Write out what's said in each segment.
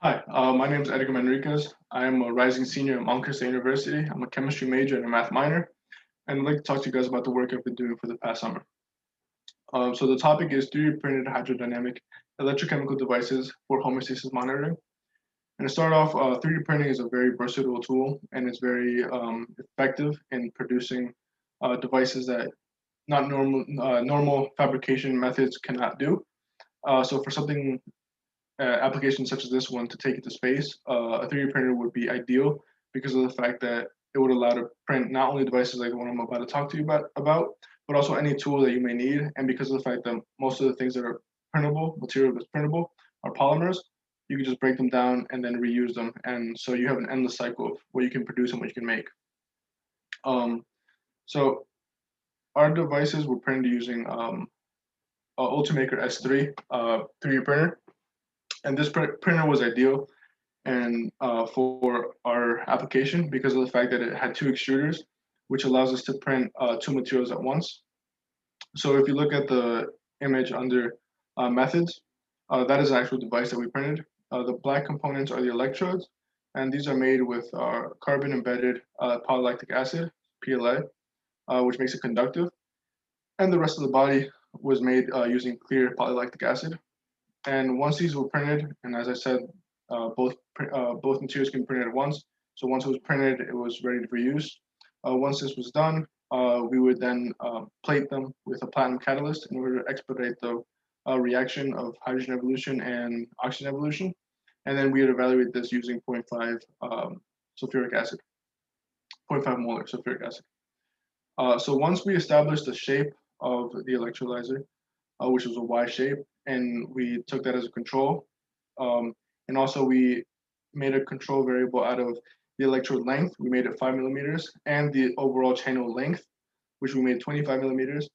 Hi, my name is Edgar Manriquez. I am a rising senior at Montclair University. I'm a chemistry major and a math minor, and I'd like to talk to you guys about the work I've been doing for the past summer. So the topic is 3D printed hydrodynamic electrochemical devices for homeostasis monitoring. And to start off, 3D printing is a very versatile tool, and it's very effective in producing devices that not normal fabrication methods cannot do. So for something applications such as this one to take it to space, a 3D printer would be ideal because of the fact that it would allow to print not only devices like the one I'm about to talk to you about, but also any tool that you may need. And because of the fact that most of the things that are printable, material that's printable, are polymers, you can just break them down and then reuse them. And so you have an endless cycle of what you can produce and what you can make. So our devices were printed using Ultimaker S3 3D printer, and this printer was ideal and for our application because of the fact that it had two extruders, which allows us to print two materials at once. So if you look at the image under methods, that is the actual device that we printed. The black components are the electrodes, and these are made with carbon embedded polylactic acid, PLA, which makes it conductive. And the rest of the body was made using clear polylactic acid. And once these were printed, and as I said, both materials can be printed at once. So once it was printed, it was ready for use. Once this was done, we would then plate them with a platinum catalyst in order to expedite the reaction of hydrogen evolution and oxygen evolution. And then we would evaluate this using 0.5 sulfuric acid, 0.5 molar sulfuric acid. So once we established the shape of the electrolyzer, which was a Y shape, and we took that as a control. And also we made a control variable out of the electrode length. We made it 5 millimeters, and the overall channel length, which we made 25 millimeters.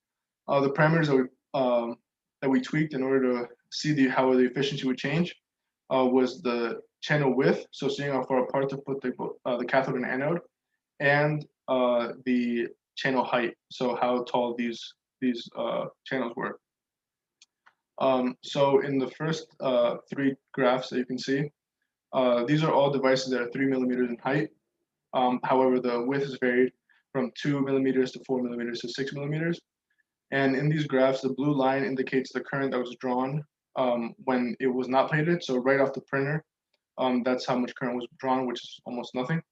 The parameters that we tweaked in order to see how the efficiency would change was the channel width, so seeing how far apart to put the cathode and anode, and the channel height, so how tall these channels were. So in the first three graphs that you can see, these are all devices that are 3 millimeters in height. However, the width is varied from 2 millimeters to 4 millimeters to 6 millimeters. And in these graphs, the blue line indicates the current that was drawn when it was not plated. So right off the printer, that's how much current was drawn, which is almost nothing.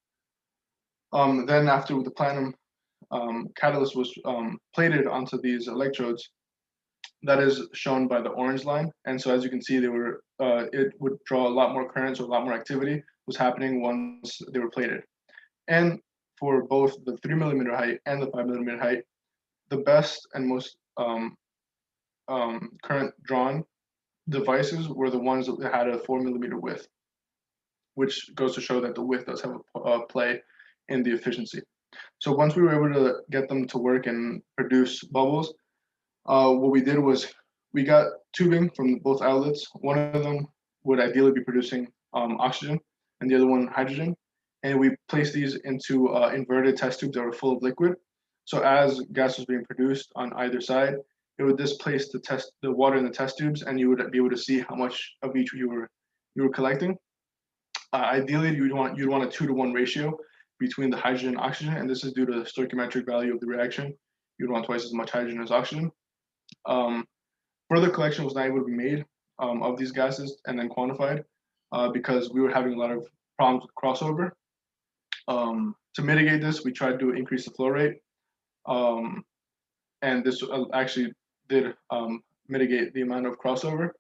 Then after the platinum catalyst was plated onto these electrodes, that is shown by the orange line. And so as you can see, it would draw a lot more current, so a lot more activity was happening once they were plated. And for both the 3 millimeter height and the 5 millimeter height, the best and most current drawn devices were the ones that had a 4 millimeter width, which goes to show that the width does have a play in the efficiency. So once we were able to get them to work and produce bubbles, what we did was we got tubing from both outlets. One of them would ideally be producing oxygen and the other one hydrogen. And we placed these into inverted test tubes that were full of liquid. So as gas was being produced on either side, it would displace the water in the test tubes, and you would be able to see how much of each you were collecting. Ideally, you'd want a 2-to-1 ratio between the hydrogen and oxygen, and this is due to the stoichiometric value of the reaction. You'd want twice as much hydrogen as oxygen. Further collection was not able to be made of these gases and then quantified because we were having a lot of problems with crossover. To mitigate this, we tried to increase the flow rate, and this actually did mitigate the amount of crossover.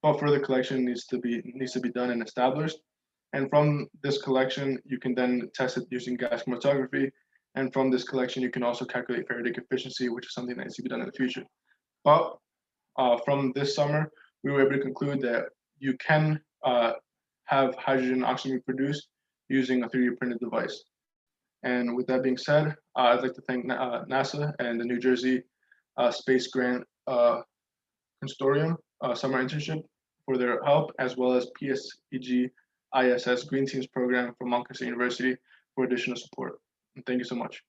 But further collection needs to be done and established. And from this collection, you can then test it using gas chromatography. And from this collection, you can also calculate Faradic efficiency, which is something that needs to be done in the future. But from this summer, we were able to conclude that you can have hydrogen and oxygen produced using a 3D printed device. And with that being said, I'd like to thank NASA and the New Jersey Space Grant Consortium Summer Internship for their help, as well as PSEG ISS Green Teams Program from Montclair University for additional support. And thank you so much.